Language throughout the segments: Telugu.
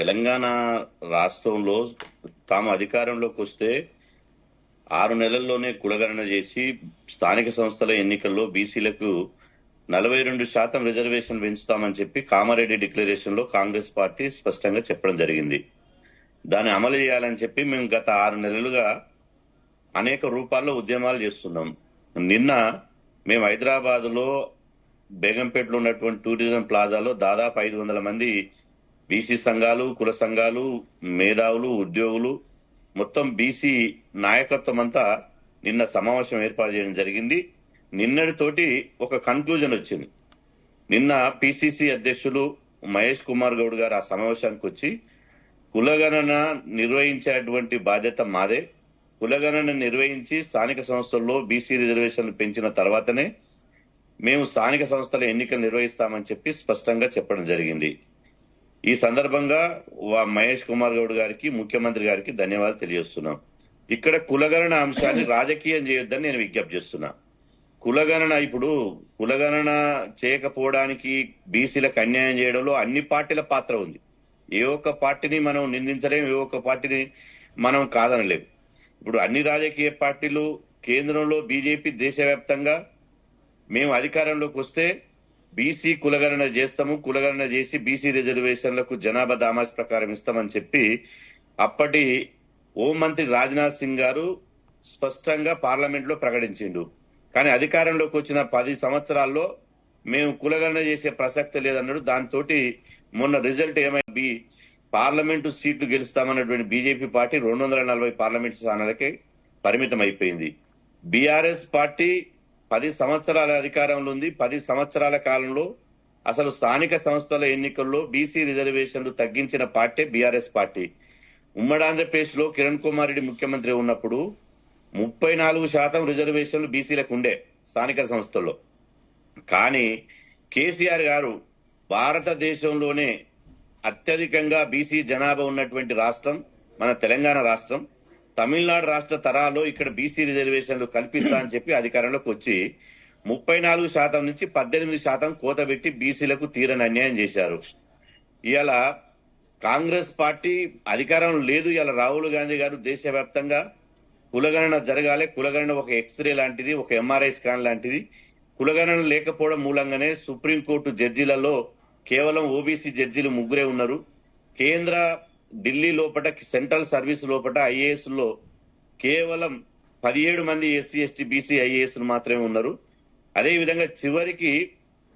తెలంగాణ రాష్ట్రంలో తాము అధికారంలోకి వస్తే 6 నెలల్లోనే కులగణన చేసి స్థానిక సంస్థల ఎన్నికల్లో బీసీలకు 42% రిజర్వేషన్ పెంచుతామని చెప్పి కామారెడ్డి డిక్లరేషన్ లో కాంగ్రెస్ పార్టీ స్పష్టంగా చెప్పడం జరిగింది. దాన్ని అమలు చేయాలని చెప్పి మేము గత 6 నెలలుగా అనేక రూపాల్లో ఉద్యమాలు చేస్తున్నాం. నిన్న మేము హైదరాబాద్ లో బేగంపేటలో ఉన్నటువంటి టూరిజం ప్లాజాలో దాదాపు 500 మంది బీసీ సంఘాలు, కుల సంఘాలు, మేధావులు, ఉద్యోగులు, మొత్తం బీసీ నాయకత్వం అంతా నిన్న సమావేశం ఏర్పాటు చేయడం జరిగింది. నిన్నటితోటి ఒక కన్క్లూజన్ వచ్చింది. నిన్న పిసిసి అధ్యక్షులు మహేష్ కుమార్ గౌడ్ గారు ఆ సమావేశానికి వచ్చి కులగణన నిర్వహించేటువంటి బాధ్యత మాదే, కులగణన నిర్వహించి స్థానిక సంస్థల్లో బీసీ రిజర్వేషన్లు పెంచిన తర్వాతనే మేము స్థానిక సంస్థల ఎన్నికలు నిర్వహిస్తామని చెప్పి స్పష్టంగా చెప్పడం జరిగింది. ఈ సందర్భంగా మహేష్ కుమార్ గౌడ్ గారికి, ముఖ్యమంత్రి గారికి ధన్యవాదాలు తెలియజేస్తున్నాం. ఇక్కడ కులగణన అంశాన్ని రాజకీయం చేయొద్దని నేను విజ్ఞప్తి చేస్తున్నా. కులగణన చేయకపోవడానికి, బీసీలకు అన్యాయం చేయడంలో అన్ని పార్టీల పాత్ర ఉంది. ఏ ఒక్క పార్టీని మనం నిందించలేం, ఏ ఒక్క పార్టీని మనం కాదనలేం. ఇప్పుడు అన్ని రాజకీయ పార్టీలు, కేంద్రంలో బీజేపీ, దేశవ్యాప్తంగా మేము అధికారంలోకి వస్తే బీసీ కులగణన చేస్తాము, కులగణన చేసి బీసీ రిజర్వేషన్లకు జనాభా దామాస్ ప్రకారం ఇస్తామని చెప్పి అప్పటి హోంమంత్రి రాజ్నాథ్ సింగ్ గారు స్పష్టంగా పార్లమెంట్ లో ప్రకటించిండు. కానీ అధికారంలోకి వచ్చిన 10 సంవత్సరాల్లో మేము కులగణన చేసే ప్రసక్తి లేదన్నాడు. దాంతో మొన్న రిజల్ట్ ఏమైంది? పార్లమెంటు సీట్లు గెలుస్తామన్నటువంటి బీజేపీ పార్టీ 240 పార్లమెంట్ స్థానాలకే పరిమితం అయిపోయింది. బీఆర్ఎస్ పార్టీ 10 సంవత్సరాల అధికారంలో ఉంది. 10 సంవత్సరాల కాలంలో అసలు స్థానిక సంస్థల ఎన్నికల్లో బీసీ రిజర్వేషన్లు తగ్గించిన పార్టీ బీఆర్ఎస్ పార్టీ. ఉమ్మడి ఆంధ్రప్రదేశ్ లో కిరణ్ కుమార్ రెడ్డి ముఖ్యమంత్రి ఉన్నప్పుడు 34% రిజర్వేషన్లు బీసీలకు ఉండే స్థానిక సంస్థల్లో. కానీ కేసీఆర్ గారు భారతదేశంలోనే అత్యధికంగా బీసీ జనాభా ఉన్నటువంటి రాష్ట్రం మన తెలంగాణ రాష్ట్రం. తమిళనాడు రాష్ట్ర తరాలో ఇక్కడ బీసీ రిజర్వేషన్లు కల్పిస్తా అని చెప్పి అధికారంలోకి వచ్చి 34% నుంచి 18% కోత పెట్టి బీసీలకు తీరని అన్యాయం చేశారు. ఇవాళ కాంగ్రెస్ పార్టీ అధికారం లేదు. ఇవాళ రాహుల్ గాంధీ గారు దేశవ్యాప్తంగా కులగణన జరగాలి, కులగణన ఒక ఎక్స్రే లాంటిది, ఒక ఎంఆర్ఐ స్కాన్ లాంటిది. కులగణన లేకపోవడం మూలంగానే సుప్రీంకోర్టు జడ్జీలలో కేవలం ఓబీసీ జడ్జీలు 3 ఉన్నారు. కేంద్ర ఢిల్లీ లోపల సెంట్రల్ సర్వీస్ లోపల ఐఏఎస్ లో కేవలం 17 మంది ఎస్సీ, ఎస్టీ, బీసీ ఐఏఎస్ మాత్రమే ఉన్నారు. అదే విధంగా చివరికి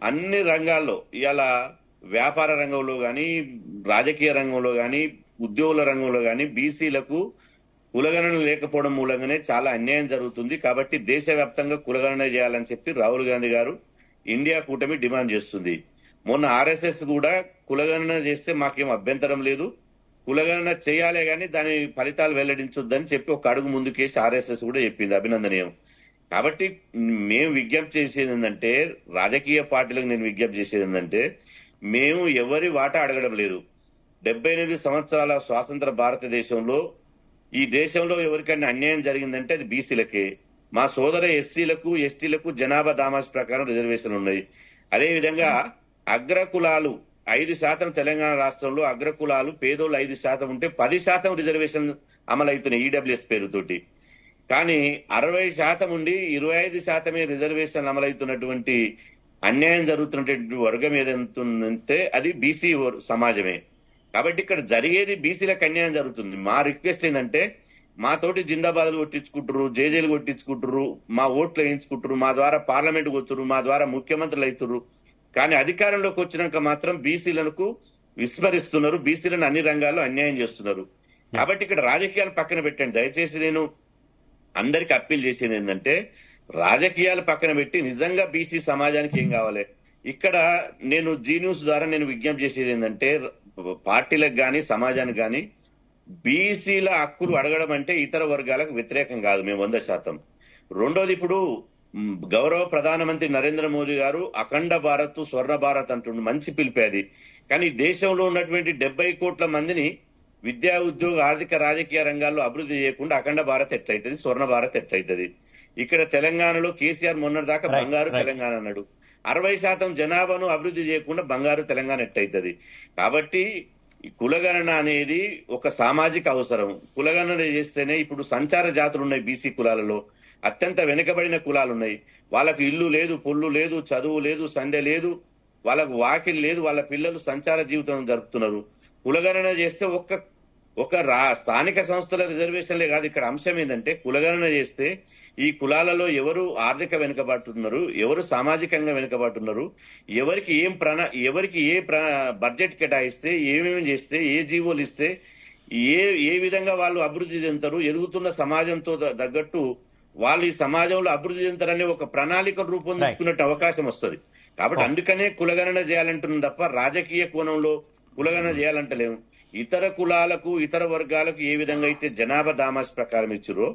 అన్ని రంగాల్లో ఇవాళ వ్యాపార రంగంలో గాని, రాజకీయ రంగంలో గాని, ఉద్యోగుల రంగంలో గాని బీసీలకు కులగణన లేకపోవడం మూలంగానే చాలా అన్యాయం జరుగుతుంది. కాబట్టి దేశవ్యాప్తంగా కులగణన చేయాలని చెప్పి రాహుల్ గాంధీ గారు, ఇండియా కూటమి డిమాండ్ చేస్తుంది. మొన్న ఆర్ఎస్ఎస్ కూడా కులగణన చేస్తే మాకేం అభ్యంతరం లేదు, కులగణన చేయాలే గాని దాని ఫలితాలు వెల్లడించొద్దని చెప్పి ఒక అడుగు ముందుకేసి ఆర్ఎస్ఎస్ కూడా చెప్పింది, అభినందనీయం. కాబట్టి మేము విజ్ఞప్తి చేసేది ఏంటంటే, రాజకీయ పార్టీలకు నేను విజ్ఞప్తి చేసేది ఏంటంటే, మేము ఎవరి వాటా అడగడం లేదు. 78 సంవత్సరాల స్వాతంత్ర భారతదేశంలో ఈ దేశంలో ఎవరికైనా అన్యాయం జరిగిందంటే అది బీసీలకే. మా సోదర ఎస్సీలకు, ఎస్టీలకు జనాభా దామాస్ ప్రకారం రిజర్వేషన్ ఉన్నాయి. అదేవిధంగా అగ్రకులాలు 5% తెలంగాణ రాష్ట్రంలో అగ్రకులాలు పేదోళ్ళు 5% ఉంటే 10% రిజర్వేషన్ అమలవుతున్నాయి ఈడబ్ల్యూఎస్ పేరుతోటి. కానీ 60% ఉండి 25% రిజర్వేషన్ అమలవుతున్నటువంటి అన్యాయం జరుగుతున్నటువంటి వర్గం ఏదంటే అది బీసీ సమాజమే. కాబట్టి ఇక్కడ జరిగేది బీసీలకు అన్యాయం జరుగుతుంది. మా రిక్వెస్ట్ ఏంటంటే, మాతోటి జిందాబాదులు కొట్టించుకుంటారు, జేజేలు కొట్టించుకుంటారు, మా ఓట్లు వేయించుకుంటారు, మా ద్వారా పార్లమెంట్ కొట్టురు, మా ద్వారా ముఖ్యమంత్రులు అవుతారు. కానీ అధికారంలోకి వచ్చినాక మాత్రం బీసీలకు విస్మరిస్తున్నారు, బీసీలను అన్ని రంగాల్లో అన్యాయం చేస్తున్నారు. కాబట్టి ఇక్కడ రాజకీయాలు పక్కన పెట్టండి. దయచేసి నేను అందరికి అప్పీల్ చేసేది ఏంటంటే, రాజకీయాలు పక్కన పెట్టి నిజంగా బీసీ సమాజానికి ఏం కావాలి. ఇక్కడ నేను జీ న్యూస్ ద్వారా నేను విజ్ఞప్తి చేసేది ఏంటంటే, పార్టీలకు గాని సమాజానికి గాని బీసీల హక్కులు అడగడం అంటే ఇతర వర్గాలకు వ్యతిరేకం కాదు, మేము 100%. రెండోది, ఇప్పుడు గౌరవ ప్రధానమంత్రి నరేంద్ర మోదీ గారు అఖండ భారత్, స్వర్ణ భారత్ అంటుండు, మంచి పిలిపేది. కానీ దేశంలో ఉన్నటువంటి 70 కోట్ల మందిని విద్యా, ఉద్యోగ, ఆర్థిక, రాజకీయ రంగాల్లో అభివృద్ధి చేయకుండా అఖండ భారత్ ఎట్లయితుంది, స్వర్ణ భారత్ ఎట్లయితుంది? ఇక్కడ తెలంగాణలో కేసీఆర్ మొన్నటిదాకా బంగారు తెలంగాణ అన్నాడు. 60% జనాభాను అభివృద్ధి చేయకుండా బంగారు తెలంగాణ ఎట్టయితుంది? కాబట్టి ఈ కులగణన అనేది ఒక సామాజిక అవసరం. కులగణన చేస్తేనే ఇప్పుడు సంచార జాతులు ఉన్నాయి బీసీ కులాలలో, అత్యంత వెనుకబడిన కులాలు ఉన్నాయి. వాళ్ళకు ఇల్లు లేదు, పొల్లు లేదు, చదువు లేదు, సంధ్య లేదు, వాళ్ళకు వాకిలి లేదు, వాళ్ళ పిల్లలు సంచార జీవితం జరుపుతున్నారు. కులగణన చేస్తే స్థానిక సంస్థల రిజర్వేషన్లే కాదు, ఇక్కడ అంశం ఏంటంటే కులగణన చేస్తే ఈ కులాలలో ఎవరు ఆర్థిక వెనుకబాటున్నారు, ఎవరు సామాజికంగా వెనుకబాటున్నారు, ఎవరికి ఏ బడ్జెట్ కేటాయిస్తే, ఏమేమి చేస్తే, ఏ జీవోలు ఇస్తే ఏ విధంగా వాళ్ళు అభివృద్ధి చెందుతారు, ఎదుగుతున్న సమాజంతో తగ్గట్టు వాళ్ళు ఈ సమాజంలో అభివృద్ధి చెందుతారనే ఒక ప్రణాళిక రూపొందించుకున్నట్టు అవకాశం వస్తుంది. కాబట్టి అందుకనే కులగణన చేయాలంటున్నాం తప్ప రాజకీయ కోణంలో కులగణన చేయాలంటలేము. ఇతర కులాలకు, ఇతర వర్గాలకు ఏ విధంగా అయితే జనాభా దామాష ప్రకారం ఇచ్చారో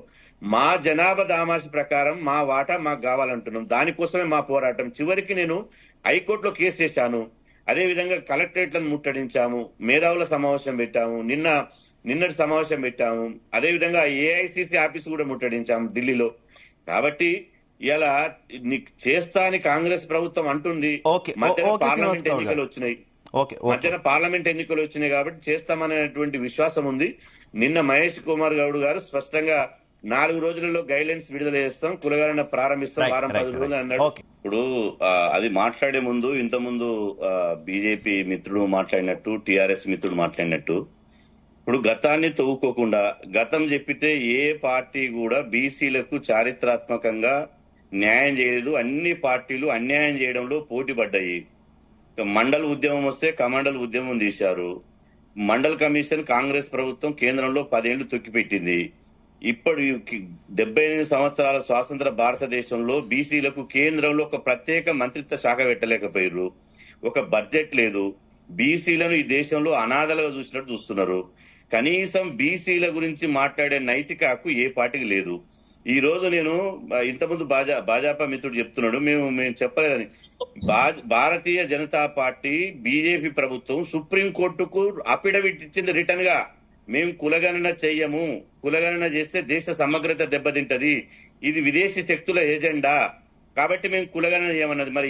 మా జనాభా దామాష ప్రకారం మా వాటా మాకు కావాలంటున్నాం. దానికోసమే మా పోరాటం. చివరికి నేను హైకోర్టులో కేసు చేశాను. అదేవిధంగా కలెక్టరేట్లను ముట్టడించాము, మేధావుల సమావేశం పెట్టాము, నిన్నటి సమావేశం పెట్టాము, అదేవిధంగా ఏఐసిసి ఆఫీస్ కూడా ముట్టడించాము ఢిల్లీలో. కాబట్టి ఇలా చేస్తా అని కాంగ్రెస్ ప్రభుత్వం అంటుంది. పార్లమెంట్ ఎన్నికలు వచ్చినాయి, పార్లమెంట్ ఎన్నికలు వచ్చినాయి కాబట్టి చేస్తామనేటువంటి విశ్వాసం ఉంది. నిన్న మహేష్ కుమార్ గౌడ్ గారు స్పష్టంగా 4 రోజులలో గైడ్లైన్స్ విడుదల చేస్తాం, కులగణన ప్రారంభిస్తాం, వారం 10 రోజులు అన్నాడు. ఇప్పుడు అది మాట్లాడే ముందు ఇంతకుముందు బీజేపీ మిత్రుడు మాట్లాడినట్టు, టిఆర్ఎస్ మిత్రుడు మాట్లాడినట్టు, ఇప్పుడు గతాన్ని తవ్వుకోకుండా గతం చెప్పితే ఏ పార్టీ కూడా బీసీలకు చారిత్రాత్మకంగా న్యాయం చేయలేదు. అన్ని పార్టీలు అన్యాయం చేయడంలో పోటీ పడ్డాయి. మండల్ ఉద్యమం వస్తే కమండల్ ఉద్యమం తీశారు. మండల్ కమిషన్ కాంగ్రెస్ ప్రభుత్వం కేంద్రంలో 10 ఏళ్లు తొక్కిపెట్టింది. ఇప్పుడు 78 సంవత్సరాల స్వాతంత్ర భారతదేశంలో బీసీలకు కేంద్రంలో ఒక ప్రత్యేక మంత్రిత్వ శాఖ పెట్టలేకపోయారు. ఒక బడ్జెట్ లేదు. బీసీలను ఈ దేశంలో అనాథలుగా చూసినట్టు చూస్తున్నారు. కనీసం బీసీల గురించి మాట్లాడే నైతిక హక్కు ఏ పార్టీకి లేదు. ఈ రోజు నేను ఇంతకుముందు భాజపా మిత్రుడు చెప్తున్నాడు, మేము చెప్పలేదని. భారతీయ జనతా పార్టీ, బీజేపీ ప్రభుత్వం సుప్రీంకోర్టుకు అఫిడవిట్ ఇచ్చింది రిటర్న్ గా. మేము కులగణన చెయ్యము, కులగణన చేస్తే దేశ సమగ్రత దెబ్బతింటది, ఇది విదేశీ శక్తుల ఎజెండా, కాబట్టి మేము కులగణన చేయమన్నది. మరి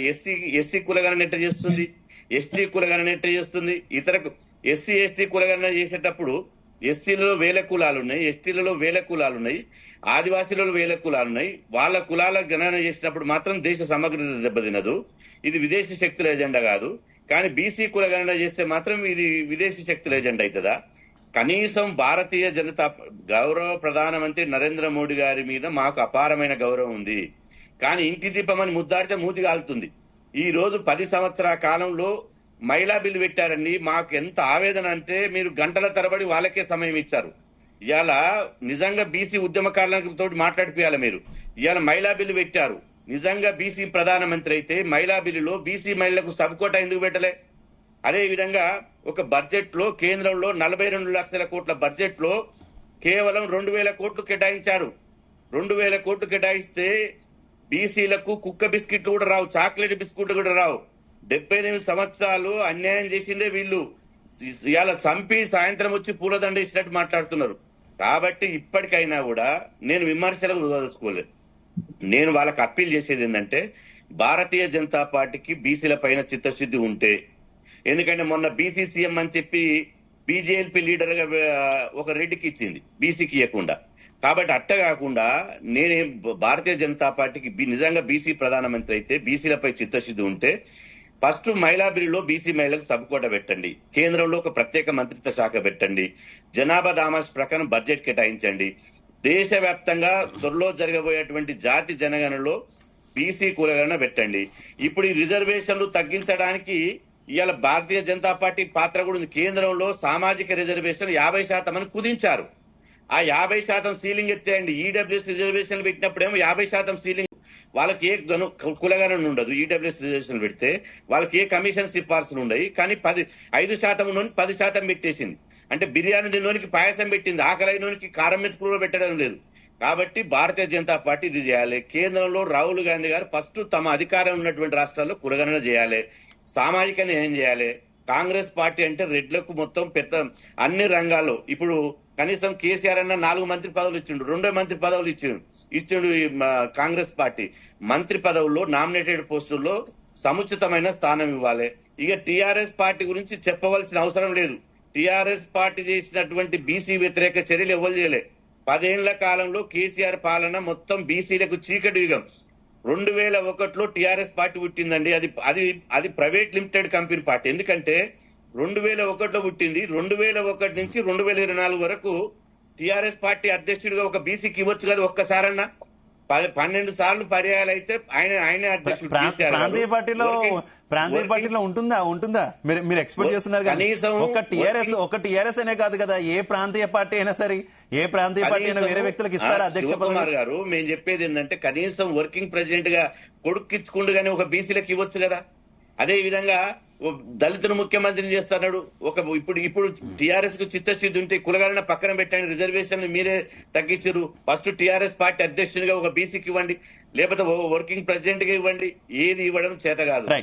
ఎస్సీ కులగణన ఎట్ట చేస్తుంది, ఎస్టీ కులగణన ఎట్ట చేస్తుంది? ఎస్సీ ఎస్టీ కులగణన చేసేటప్పుడు ఎస్సీలలో 1000 కులాలున్నాయి, ఎస్టీలలో 1000 కులాలున్నాయి, ఆదివాసీలలో 1000 కులాలున్నాయి. వాళ్ళ కులాల గణన చేసినప్పుడు మాత్రం దేశ సమగ్రత దెబ్బతినదు, ఇది విదేశీ శక్తుల ఎజెండా కాదు. కానీ బీసీ కులగణన చేస్తే మాత్రం ఇది విదేశీ శక్తుల ఎజెండా అవుతుందా? కనీసం భారతీయ జనతా గౌరవ ప్రధానమంత్రి నరేంద్ర మోడీ గారి మీద మాకు అపారమైన గౌరవం ఉంది. కానీ ఇంటి దీపమని ముద్దాడితే మూతి కాలుతుంది. ఈ రోజు 10 సంవత్సరాల కాలంలో మహిళా బిల్లు పెట్టారండి. మాకు ఎంత ఆవేదన అంటే మీరు గంటల తరబడి వాళ్ళకే సమయం ఇచ్చారు. ఇవాళ నిజంగా బీసీ ఉద్యమకారులతో మాట్లాడిపోయాలి మీరు. ఇవాళ మహిళా బిల్లు పెట్టారు. నిజంగా బీసీ ప్రధానమంత్రి అయితే మహిళా బిల్లులో బీసీ మహిళలకు సబ్ కోటా ఎందుకు పెట్టలే? అదే విధంగా ఒక బడ్జెట్ లో కేంద్రంలో 42 లక్షల కోట్ల బడ్జెట్ లో కేవలం 2000 కోట్లు కేటాయించారు. 2000 కోట్లు కేటాయిస్తే బీసీలకు కుక్క బిస్కెట్లు కూడా రావు, చాక్లెట్ బిస్కెట్లు కూడా రావు. 78 సంవత్సరాలు అన్యాయం చేసిందే వీళ్ళు. ఇవాళ చంపి సాయంత్రం వచ్చి పూలదండ ఇచ్చినట్టు మాట్లాడుతున్నారు. కాబట్టి ఇప్పటికైనా కూడా నేను విమర్శలకు దోచుకోలేదు. నేను వాళ్ళకి అప్పీల్ చేసేది ఏంటంటే, భారతీయ జనతా పార్టీకి బీసీల పైన చిత్తశుద్ధి ఉంటే, ఎందుకంటే మొన్న బీసీ సీఎం అని చెప్పి బీజేపీ లీడర్ గా ఒక రెడ్డికి ఇచ్చింది, బీసీకి ఇవ్వకుండా. కాబట్టి అట్ట కాకుండా నేను భారతీయ జనతా పార్టీకి నిజంగా బీసీ ప్రధానమంత్రి అయితే, బీసీలపై చిత్తశుద్ధి ఉంటే ఫస్ట్ మహిళా బిల్లులో బీసీ మహిళలకు సబ్ కోటా పెట్టండి, కేంద్రంలో ఒక ప్రత్యేక మంత్రిత్వ శాఖ పెట్టండి, జనాభా దామాష ప్రకారం బడ్జెట్ కేటాయించండి. దేశవ్యాప్తంగా త్వరలో జరగబోయేటువంటి జాతి జనగణనలో బీసీ కులగణన పెట్టండి. ఇప్పుడు ఈ రిజర్వేషన్లు తగ్గించడానికి ఇవాళ భారతీయ జనతా పార్టీ పాత్ర కూడా ఉంది. కేంద్రంలో సామాజిక రిజర్వేషన్లు 50% అని కుదించారు. ఆ 50% సీలింగ్ ఎత్తేయండి. ఈడబ్ల్యూఎస్ రిజర్వేషన్లు పెట్టినప్పుడేమో 50% సీలింగ్, వాళ్ళకి ఏ కులగణన ఉండదు. ఈడబ్ల్యూఎస్ రిజర్వేషన్ పెడితే వాళ్ళకి ఏ కమిషన్ సిఫార్సులు ఉండవు. కానీ 5% ఉన్నోని 10% పెట్టేసింది. అంటే బిర్యానీ తిన్నోనికి పాయసం పెట్టింది, ఆకలైనోనికి కారం మెతుకులు పెట్టడం లేదు. కాబట్టి భారతీయ జనతా పార్టీ ఇది చేయాలి. కేంద్రంలో రాహుల్ గాంధీ గారు ఫస్ట్ తమ అధికారం ఉన్నటువంటి రాష్ట్రాల్లో కులగణన చేయాలి, సామాజిక న్యాయం చేయాలి. కాంగ్రెస్ పార్టీ అంటే రెడ్లకు మొత్తం పెద్ద అన్ని రంగాల్లో ఇప్పుడు కనీసం కేసీఆర్ అన్న 4 మంత్రి పదవులు ఇచ్చిండు, 2 మంత్రి పదవులు ఇచ్చిండు కాంగ్రెస్ పార్టీ. మంత్రి పదవుల్లో నామినేటెడ్ పోస్టుల్లో సముచితమైన స్థానం ఇవ్వాలి. ఇక టీఆర్ఎస్ పార్టీ గురించి చెప్పవలసిన అవసరం లేదు. టిఆర్ఎస్ పార్టీ చేసినటువంటి బీసీ వ్యతిరేక చర్యలు ఎవరు చేయలే. 10 ఏళ్ల కాలంలో కేసీఆర్ పాలన మొత్తం బీసీలకు చీకటి యుగం. 2001లో టిఆర్ఎస్ పార్టీ పుట్టిందండి. అది అది అది ప్రైవేట్ లిమిటెడ్ కంపెనీ పార్టీ. ఎందుకంటే 2001లో పుట్టింది. 2001 నుంచి 2024 వరకు టిఆర్ఎస్ పార్టీ అధ్యక్షుడిగా ఒక బీసీకి ఇవ్వచ్చు కదా ఒక్కసారన్నా. 12 సార్లు పర్యాయాలు అయితే ఆయనే అధ్యక్షుడు. ప్రాంతీయ పార్టీలో ఉంటుందా మీరు ఎక్స్పెక్ట్ చేస్తున్నారు కానీ ఒక టిఆర్ఎస్ అనే కాదు కదా, ఏ ప్రాంతీయ పార్టీ అయినా సరే, ఏ ప్రాంతీయ పార్టీ అయినా వేరే వ్యక్తులకు ఇస్తారా అధ్యక్ష కుమార్ గారు? మేము చెప్పేది ఏంటంటే కనీసం వర్కింగ్ ప్రెసిడెంట్ గా కొడుక్కిచ్చుకుంటూ గానీ ఒక బీసీలకు ఇవ్వచ్చు కదా. అదే విధంగా దళితులు ముఖ్యమంత్రిని చేస్తున్నాడు. ఇప్పుడు టిఆర్ఎస్ కు చిత్తశుద్ధి ఉంటే కులగారిన పక్కన పెట్టండి, రిజర్వేషన్ మీరే తగ్గించారు. ఫస్ట్ టిఆర్ఎస్ పార్టీ అధ్యక్షునిగా ఒక బీసీకి ఇవ్వండి, లేకపోతే వర్కింగ్ ప్రెసిడెంట్ గా ఇవ్వండి. ఏది ఇవ్వడం చేత కాదు.